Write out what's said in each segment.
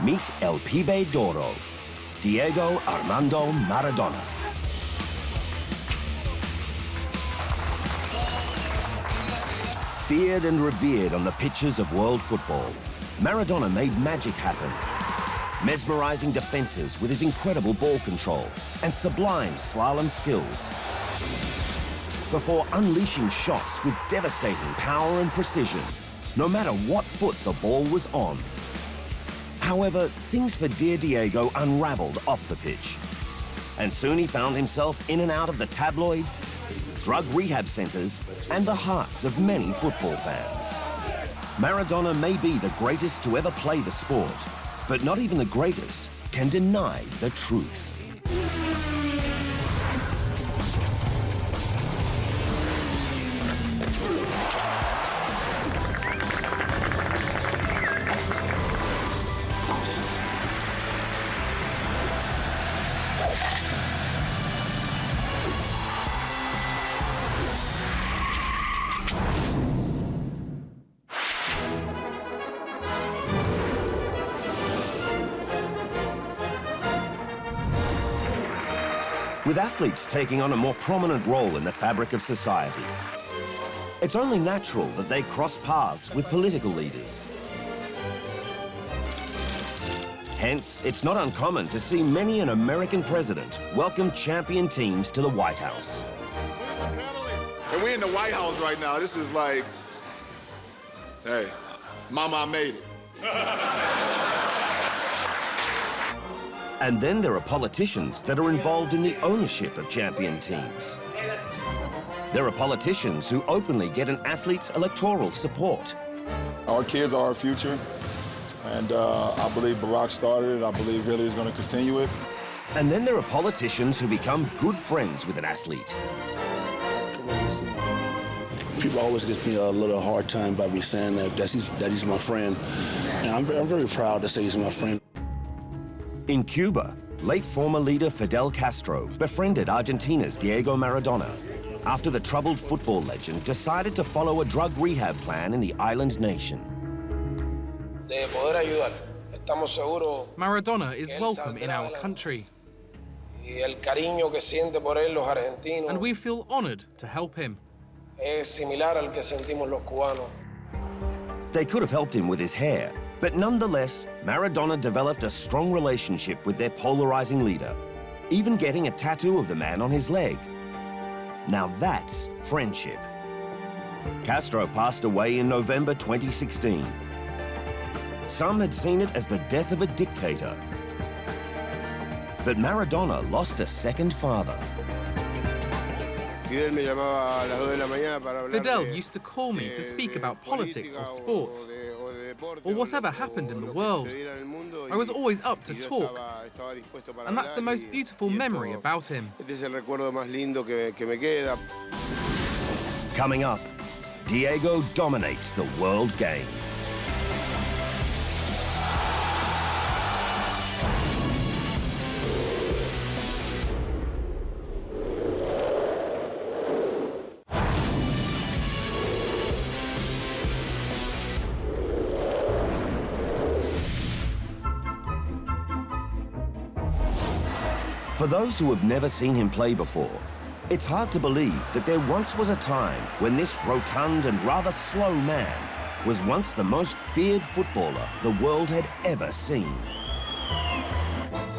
Meet El Pibe de Oro, Diego Armando Maradona. Feared and revered on the pitches of world football, Maradona made magic happen, mesmerizing defenses with his incredible ball control and sublime slalom skills, before unleashing shots with devastating power and precision, no matter what foot the ball was on. However, things for dear Diego unraveled off the pitch, and soon he found himself in and out of the tabloids, drug rehab centers, and the hearts of many football fans. Maradona may be the greatest to ever play the sport, but not even the greatest can deny the truth. With athletes taking on a more prominent role in the fabric of society, it's only natural that they cross paths with political leaders. Hence, it's not uncommon to see many an American president welcome champion teams to the White House. And we're in the White House right now. This is like, hey, Mama, I made it. And then there are politicians that are involved in the ownership of champion teams. There are politicians who openly get an athlete's electoral support. Our kids are our future, and I believe Barack started it. I believe Hillary's going to continue it. And then there are politicians who become good friends with an athlete. People always give me a little hard time by me saying that he's my friend. And I'm very proud to say he's my friend. In Cuba, late former leader Fidel Castro befriended Argentina's Diego Maradona after the troubled football legend decided to follow a drug rehab plan in the island nation. Maradona is welcome in our country, and we feel honored to help him. They could have helped him with his hair, but nonetheless, Maradona developed a strong relationship with their polarizing leader, even getting a tattoo of the man on his leg. Now that's friendship. Castro passed away in November 2016. Some had seen it as the death of a dictator. But Maradona lost a second father. Fidel used to call me to speak about politics or sports, or whatever happened in the world. I was always up to talk, and that's the most beautiful memory about him. Coming up, Diego dominates the world game. For those who have never seen him play before, it's hard to believe that there once was a time when this rotund and rather slow man was once the most feared footballer the world had ever seen.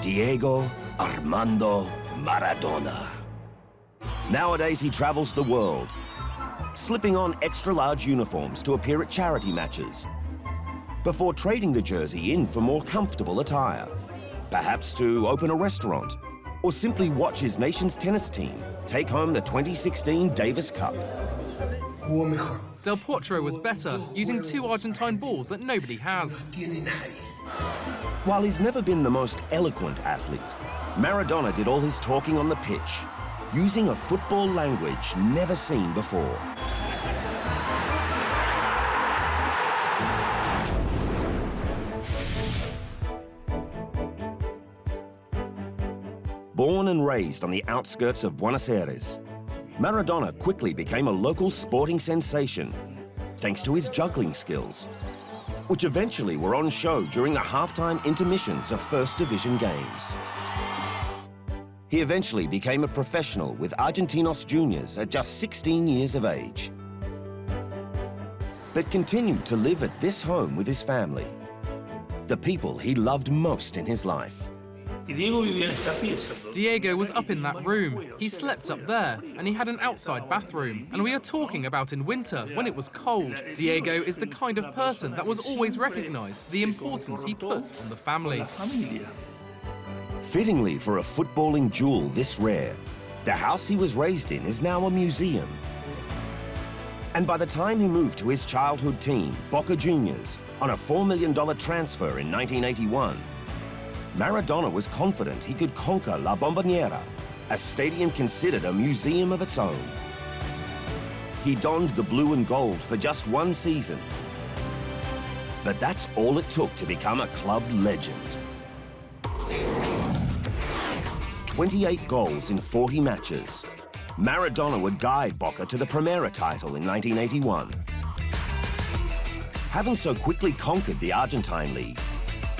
Diego Armando Maradona. Nowadays, he travels the world, slipping on extra-large uniforms to appear at charity matches, before trading the jersey in for more comfortable attire, perhaps to open a restaurant, or simply watch his nation's tennis team take home the 2016 Davis Cup. Del Potro was better, using 2 Argentine balls that nobody has. While he's never been the most eloquent athlete, Maradona did all his talking on the pitch, using a football language never seen before. Born and raised on the outskirts of Buenos Aires, Maradona quickly became a local sporting sensation thanks to his juggling skills. which eventually were on show during the halftime intermissions of First Division games. He eventually became a professional with Argentinos Juniors at just 16 years of age, but continued to live at this home with his family, the people he loved most in his life. Diego was up in that room. He slept up there, and he had an outside bathroom. And we are talking about in winter, when it was cold. Diego is the kind of person that was always recognized the importance he puts on the family. Fittingly for a footballing jewel this rare, the house he was raised in is now a museum. And by the time he moved to his childhood team, Boca Juniors, on a $4 million transfer in 1981, Maradona was confident he could conquer La Bombonera, a stadium considered a museum of its own. He donned the blue and gold for just one season, but that's all it took to become a club legend. 28 goals in 40 matches. Maradona would guide Boca to the Primera title in 1981. Having so quickly conquered the Argentine League,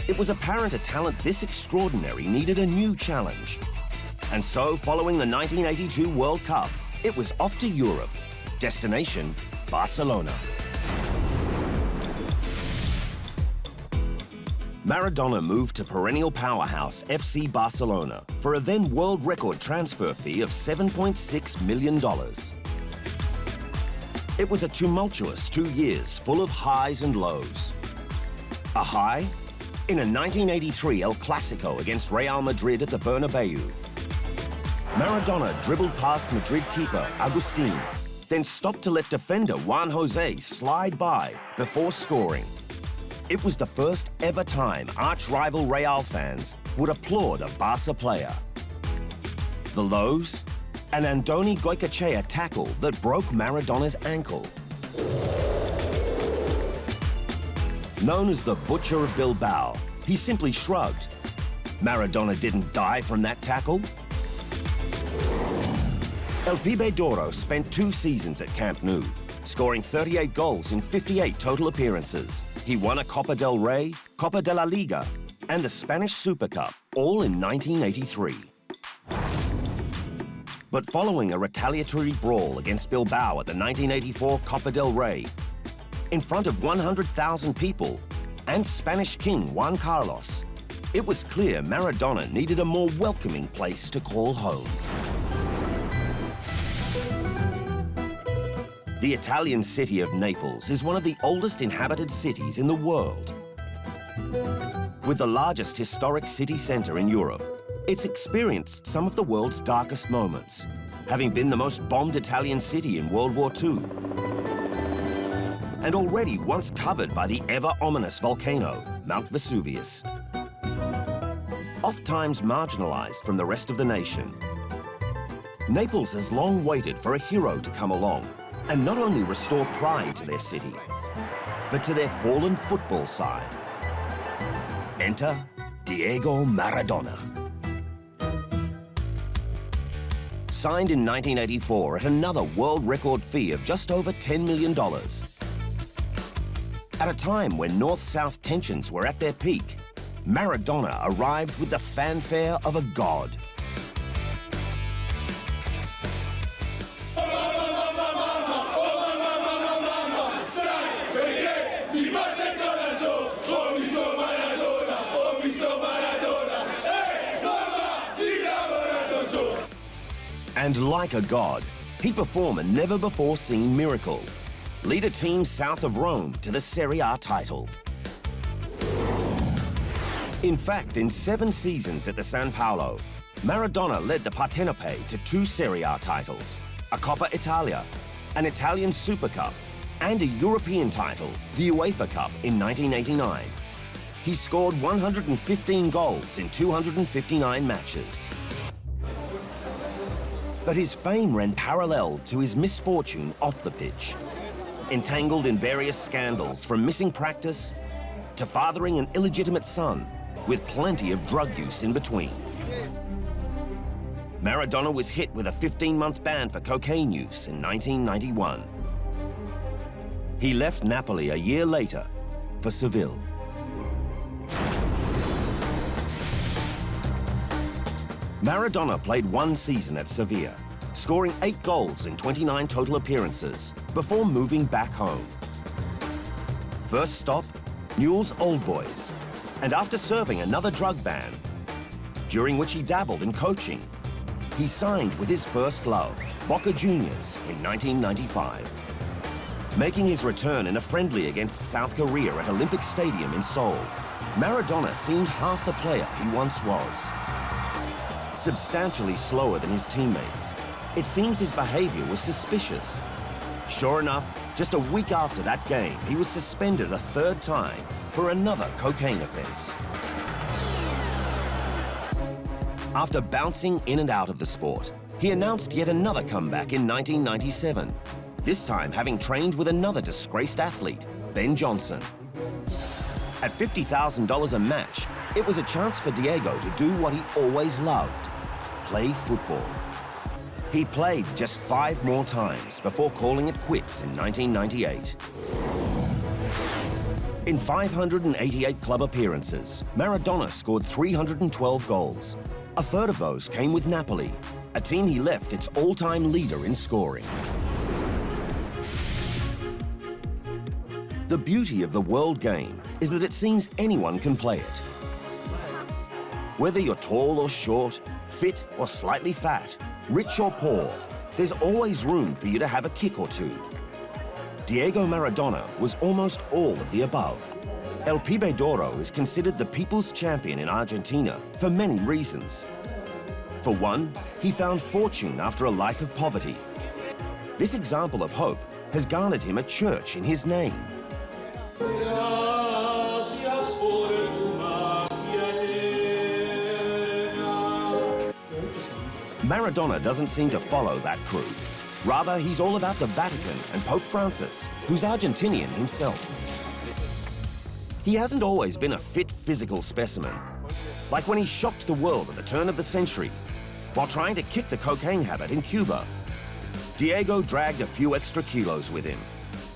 it was apparent a talent this extraordinary needed a new challenge. And so, following the 1982 World Cup, it was off to Europe. Destination, Barcelona. Maradona moved to perennial powerhouse FC Barcelona for a then world record transfer fee of $7.6 million. It was a tumultuous 2 years full of highs and lows. A high? In a 1983 El Clasico against Real Madrid at the Bernabeu. Maradona dribbled past Madrid keeper Agustin, then stopped to let defender Juan José slide by before scoring. It was the first ever time arch-rival Real fans would applaud a Barca player. The lows? An Andoni Goicoechea tackle that broke Maradona's ankle. Known as the Butcher of Bilbao, he simply shrugged. Maradona didn't die from that tackle. El Pibe de Oro spent 2 seasons at Camp Nou, scoring 38 goals in 58 total appearances. He won a Copa del Rey, Copa de la Liga, and the Spanish Super Cup, all in 1983. But following a retaliatory brawl against Bilbao at the 1984 Copa del Rey, in front of 100,000 people, and Spanish King Juan Carlos, it was clear Maradona needed a more welcoming place to call home. The Italian city of Naples is one of the oldest inhabited cities in the world. With the largest historic city centre in Europe, it's experienced some of the world's darkest moments, having been the most bombed Italian city in World War II. And already once covered by the ever-ominous volcano, Mount Vesuvius. Oft-times marginalized from the rest of the nation, Naples has long waited for a hero to come along and not only restore pride to their city, but to their fallen football side. Enter Diego Maradona. Signed in 1984 at another world record fee of just over $10 million. At a time when North-South tensions were at their peak, Maradona arrived with the fanfare of a god. And like a god, he performed a never-before-seen miracle. Lead a team south of Rome to the Serie A title. In fact, in 7 seasons at the San Paolo, Maradona led the Partenope to 2 Serie A titles, a Coppa Italia, an Italian Super Cup, and a European title, the UEFA Cup, in 1989. He scored 115 goals in 259 matches. But his fame ran parallel to his misfortune off the pitch. Entangled in various scandals, from missing practice to fathering an illegitimate son, with plenty of drug use in between. Maradona was hit with a 15-month ban for cocaine use in 1991. He left Napoli a year later, for Seville. Maradona played one season at Sevilla, scoring 8 goals in 29 total appearances before moving back home. First stop, Newell's Old Boys, and after serving another drug ban, during which he dabbled in coaching, he signed with his first love, Boca Juniors, in 1995. Making his return in a friendly against South Korea at Olympic Stadium in Seoul, Maradona seemed half the player he once was. Substantially slower than his teammates, it seems his behavior was suspicious. Sure enough, just a week after that game, he was suspended a 3rd time for another cocaine offense. After bouncing in and out of the sport, he announced yet another comeback in 1997, this time having trained with another disgraced athlete, Ben Johnson. At $50,000 a match, it was a chance for Diego to do what he always loved, play football. He played just 5 more times before calling it quits in 1998. In 588 club appearances, Maradona scored 312 goals. A third of those came with Napoli, a team he left its all-time leader in scoring. The beauty of the world game is that it seems anyone can play it. Whether you're tall or short, fit or slightly fat, rich or poor, there's always room for you to have a kick or two. Diego Maradona was almost all of the above. El Pibe de Oro is considered the people's champion in Argentina for many reasons. For one, he found fortune after a life of poverty. This example of hope has garnered him a church in his name. Maradona doesn't seem to follow that crew. Rather, he's all about the Vatican and Pope Francis, who's Argentinian himself. He hasn't always been a fit physical specimen, like when he shocked the world at the turn of the century while trying to kick the cocaine habit in Cuba. Diego dragged a few extra kilos with him,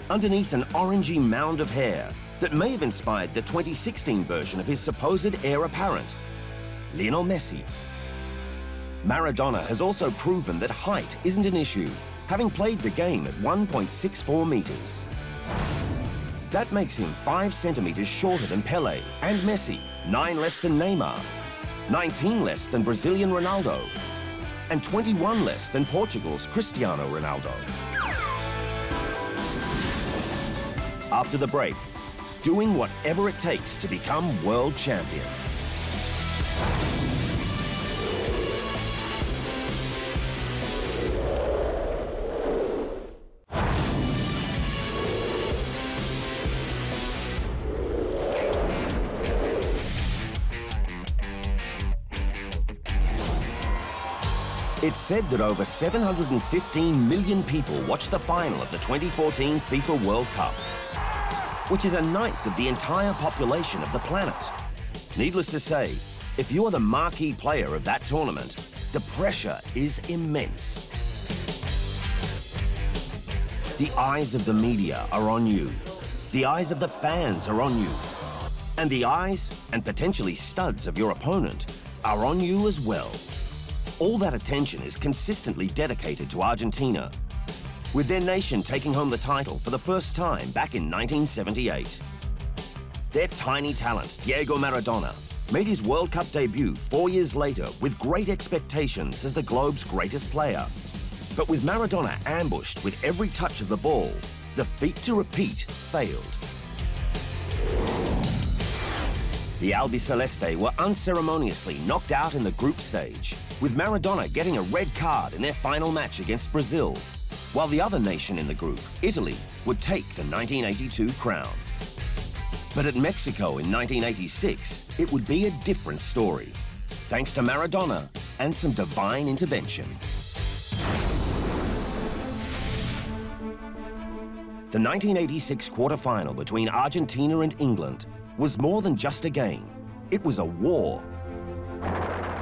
underneath an orangey mound of hair that may have inspired the 2016 version of his supposed heir apparent, Lionel Messi. Maradona has also proven that height isn't an issue, having played the game at 1.64 meters. That makes him 5 centimeters shorter than Pelé and Messi, 9 less than Neymar, 19 less than Brazilian Ronaldo, and 21 less than Portugal's Cristiano Ronaldo. After the break, doing whatever it takes to become world champion. It's said that over 715 million people watched the final of the 2014 FIFA World Cup, which is a 1/9 of the entire population of the planet. Needless to say, if you're the marquee player of that tournament, the pressure is immense. The eyes of the media are on you. The eyes of the fans are on you. And the eyes, and potentially studs, of your opponent are on you as well. All that attention is consistently dedicated to Argentina, with their nation taking home the title for the first time back in 1978. Their tiny talent, Diego Maradona, made his World Cup debut 4 years later with great expectations as the globe's greatest player. But with Maradona ambushed with every touch of the ball, the feat to repeat failed. The Albiceleste were unceremoniously knocked out in the group stage, with Maradona getting a red card in their final match against Brazil, while the other nation in the group, Italy, would take the 1982 crown. But at Mexico in 1986, it would be a different story, thanks to Maradona and some divine intervention. The 1986 quarter-final between Argentina and England was more than just a game. It was a war,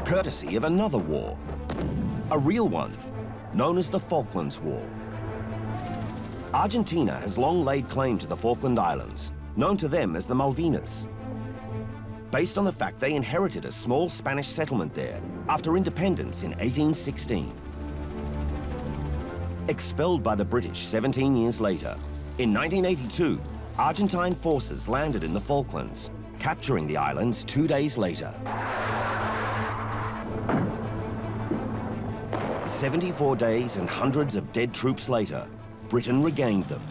courtesy of another war, a real one, known as the Falklands War. Argentina has long laid claim to the Falkland Islands, known to them as the Malvinas, based on the fact they inherited a small Spanish settlement there after independence in 1816. Expelled by the British 17 years later, in 1982, Argentine forces landed in the Falklands, capturing the islands 2 days later. 74 days and hundreds of dead troops later, Britain regained them.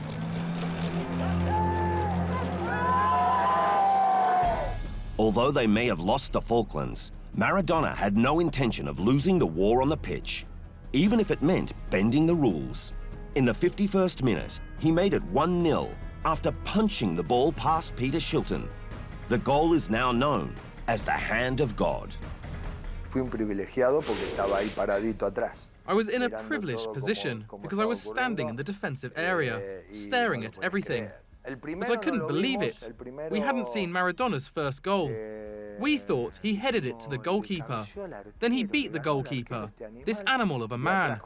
Although they may have lost the Falklands, Maradona had no intention of losing the war on the pitch, even if it meant bending the rules. In the 51st minute, he made it 1-0 after punching the ball past Peter Shilton. The goal is now known as the hand of God. Fui un privilegiado porque estaba ahí paradito atrás. I was in a privileged position because I was standing in the defensive area, staring at everything. But I couldn't believe it. We hadn't seen Maradona's first goal. We thought he headed it to the goalkeeper. Then he beat the goalkeeper, this animal of a man.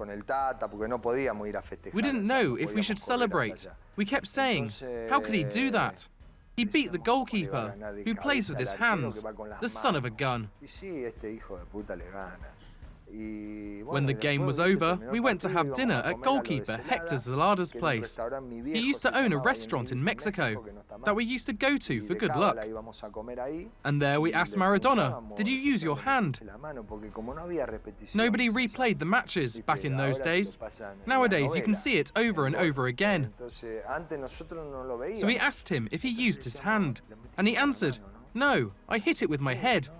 We didn't know if we should celebrate. We kept saying, how could he do that? He beat the goalkeeper, who plays with his hands, the son of a gun. When the game was over, we went to have dinner at goalkeeper Hector Zelada's place. He used to own a restaurant in Mexico that we used to go to for good luck. And there we asked Maradona, did you use your hand? Nobody replayed the matches back in those days. Nowadays, you can see it over and over again. So we asked him if he used his hand, and he answered, no, I hit it with my head.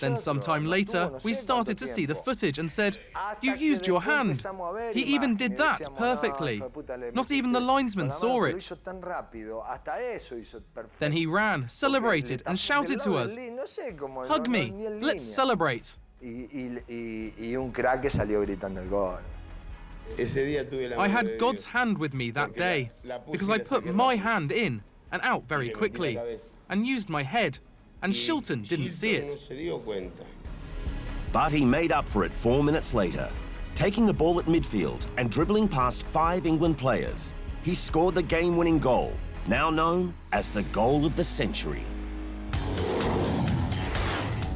Then sometime later, we started to see the footage and said, you used your hand. He even did that perfectly. Not even the linesman saw it. Then he ran, celebrated, and shouted to us, hug me, let's celebrate. I had God's hand with me that day because I put my hand in and out very quickly and used my head. And Shilton didn't see it. But he made up for it 4 minutes later. Taking the ball at midfield and dribbling past 5 England players, he scored the game-winning goal, now known as the goal of the century.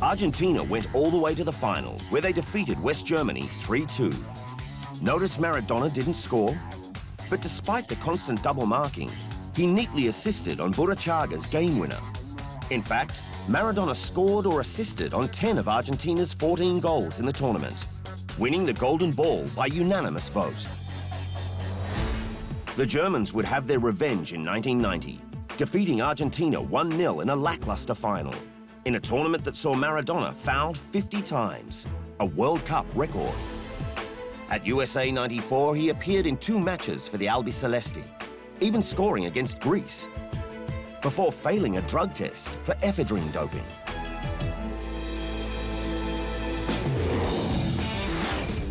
Argentina went all the way to the final, where they defeated West Germany 3-2. Notice Maradona didn't score, but despite the constant double marking, he neatly assisted on Burruchaga's game winner. In fact, Maradona scored or assisted on 10 of Argentina's 14 goals in the tournament, winning the Golden Ball by unanimous vote. The Germans would have their revenge in 1990, defeating Argentina 1-0 in a lackluster final, in a tournament that saw Maradona fouled 50 times, a World Cup record. At USA 94, he appeared in 2 matches for the Albicelesti, even scoring against Greece, before failing a drug test for ephedrine doping.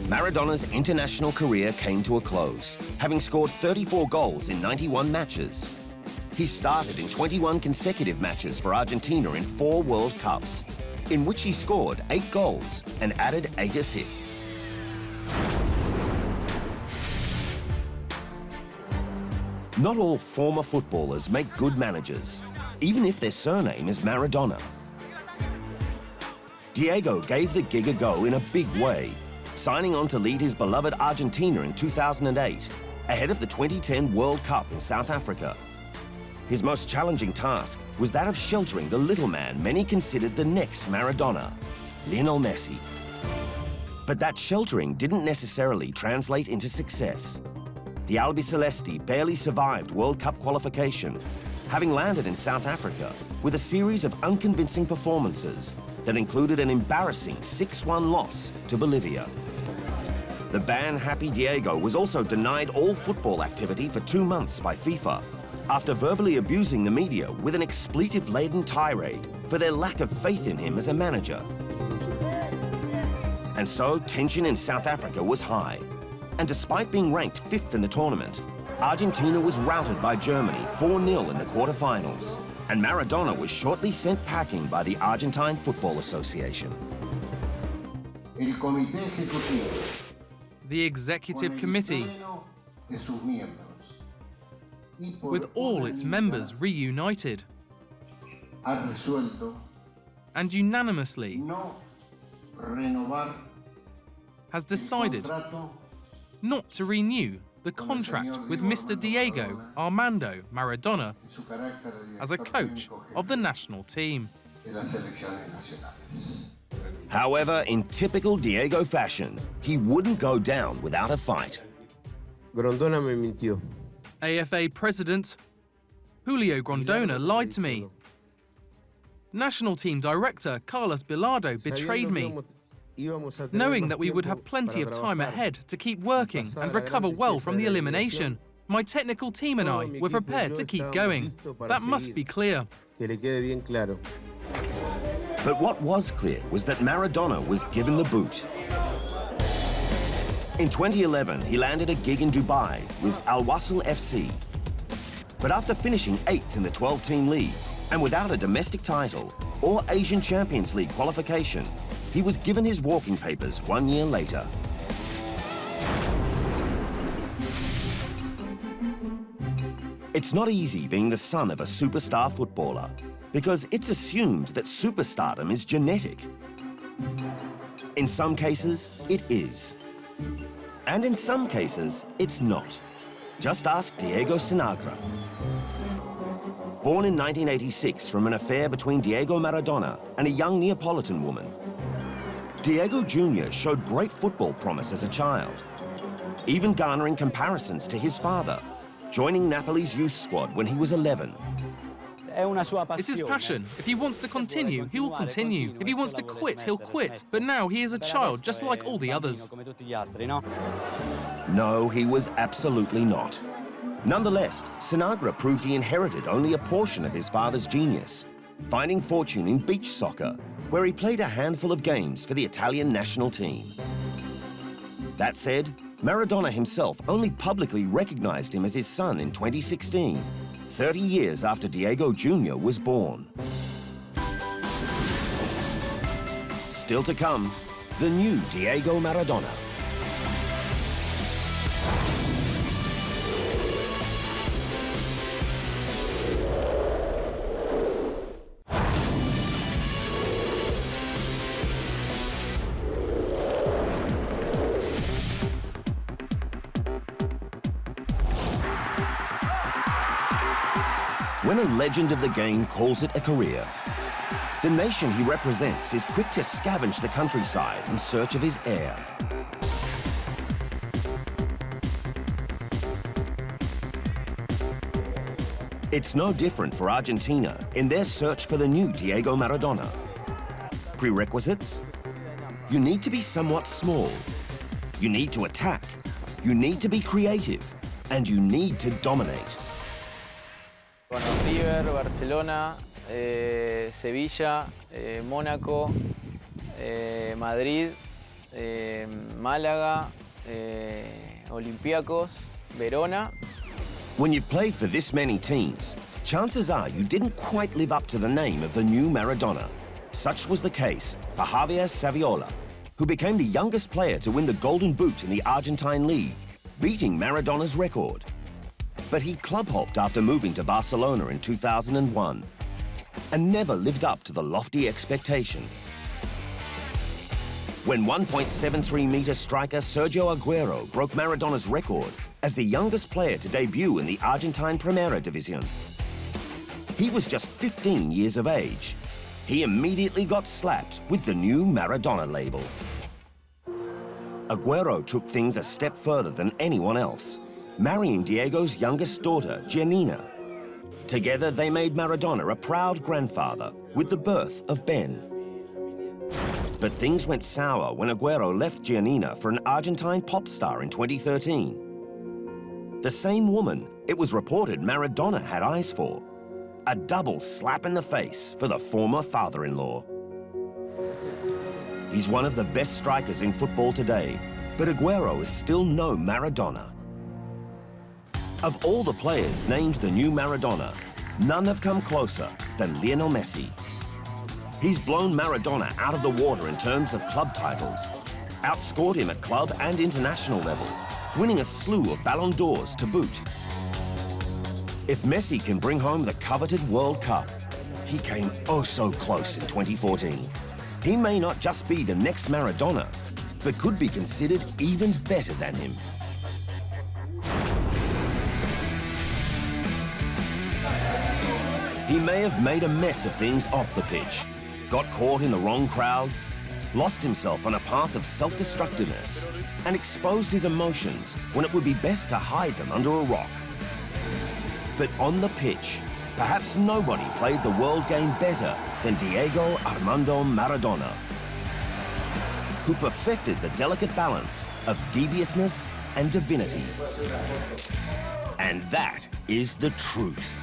Maradona's international career came to a close, having scored 34 goals in 91 matches. He started in 21 consecutive matches for Argentina in 4 World Cups, in which he scored 8 goals and added 8 assists. Not all former footballers make good managers, even if their surname is Maradona. Diego gave the gig a go in a big way, signing on to lead his beloved Argentina in 2008, ahead of the 2010 World Cup in South Africa. His most challenging task was that of sheltering the little man many considered the next Maradona, Lionel Messi. But that sheltering didn't necessarily translate into success. The Albicelesti barely survived World Cup qualification, having landed in South Africa with a series of unconvincing performances that included an embarrassing 6-1 loss to Bolivia. The ban-happy Diego was also denied all football activity for 2 months by FIFA after verbally abusing the media with an expletive-laden tirade for their lack of faith in him as a manager. And so tension in South Africa was high. And despite being ranked 5th in the tournament, Argentina was routed by Germany 4-0 in the quarterfinals, and Maradona was shortly sent packing by the Argentine Football Association. The Executive Committee. with all its members reunited, and unanimously has decided not to renew the contract with Mr. Diego Armando Maradona as a coach of the national team. However, in typical Diego fashion, he wouldn't go down without a fight. Grondona me mintió. AFA President Julio Grondona lied to me. National Team Director Carlos Bilardo betrayed me, knowing that we would have plenty of time ahead to keep working and recover well from the elimination. My technical team and I were prepared to keep going. That must be clear. But what was clear was that Maradona was given the boot. In 2011, he landed a gig in Dubai with Al Wasl FC. But after finishing 8th in the 12-team league, and without a domestic title or Asian Champions League qualification, he was given his walking papers 1 year later. It's not easy being the son of a superstar footballer, because it's assumed that superstardom is genetic. In some cases, it is. And in some cases, it's not. Just ask Diego Sinagra. Born in 1986 from an affair between Diego Maradona and a young Neapolitan woman, Diego Jr. showed great football promise as a child, even garnering comparisons to his father, joining Napoli's youth squad when he was 11. It's his passion. If he wants to continue, he will continue. If he wants to quit, he'll quit. But now he is a child, just like all the others. No, he was absolutely not. Nonetheless, Sinagra proved he inherited only a portion of his father's genius, finding fortune in beach soccer, where he played a handful of games for the Italian national team. That said, Maradona himself only publicly recognized him as his son in 2016, 30 years after Diego Jr. was born. Still to come, the new Diego Maradona. When a legend of the game calls it a career, the nation he represents is quick to scavenge the countryside in search of his heir. It's no different for Argentina in their search for the new Diego Maradona. Prerequisites? You need to be somewhat small. You need to attack. You need to be creative. And you need to dominate. Bueno, River, Barcelona, Sevilla, Mónaco, Madrid, Málaga, Olympiacos, Verona. When you've played for this many teams, chances are you didn't quite live up to the name of the new Maradona. Such was the case for Javier Saviola, who became the youngest player to win the Golden Boot in the Argentine League, beating Maradona's record. But he club-hopped after moving to Barcelona in 2001 and never lived up to the lofty expectations. When 1.73-meter striker Sergio Aguero broke Maradona's record as the youngest player to debut in the Argentine Primera División, he was just 15 years of age. He immediately got slapped with the new Maradona label. Aguero took things a step further than anyone else, marrying Diego's youngest daughter, Giannina. Together, they made Maradona a proud grandfather with the birth of Ben. But things went sour when Aguero left Giannina for an Argentine pop star in 2013. The same woman it was reported Maradona had eyes for. A double slap in the face for the former father-in-law. He's one of the best strikers in football today, but Aguero is still no Maradona. Of all the players named the new Maradona, none have come closer than Lionel Messi. He's blown Maradona out of the water in terms of club titles, outscored him at club and international level, winning a slew of Ballon d'Ors to boot. If Messi can bring home the coveted World Cup, he came oh so close in 2014. He may not just be the next Maradona, but could be considered even better than him. He may have made a mess of things off the pitch, got caught in the wrong crowds, lost himself on a path of self-destructiveness, and exposed his emotions when it would be best to hide them under a rock. But on the pitch, perhaps nobody played the world game better than Diego Armando Maradona, who perfected the delicate balance of deviousness and divinity. And that is the truth.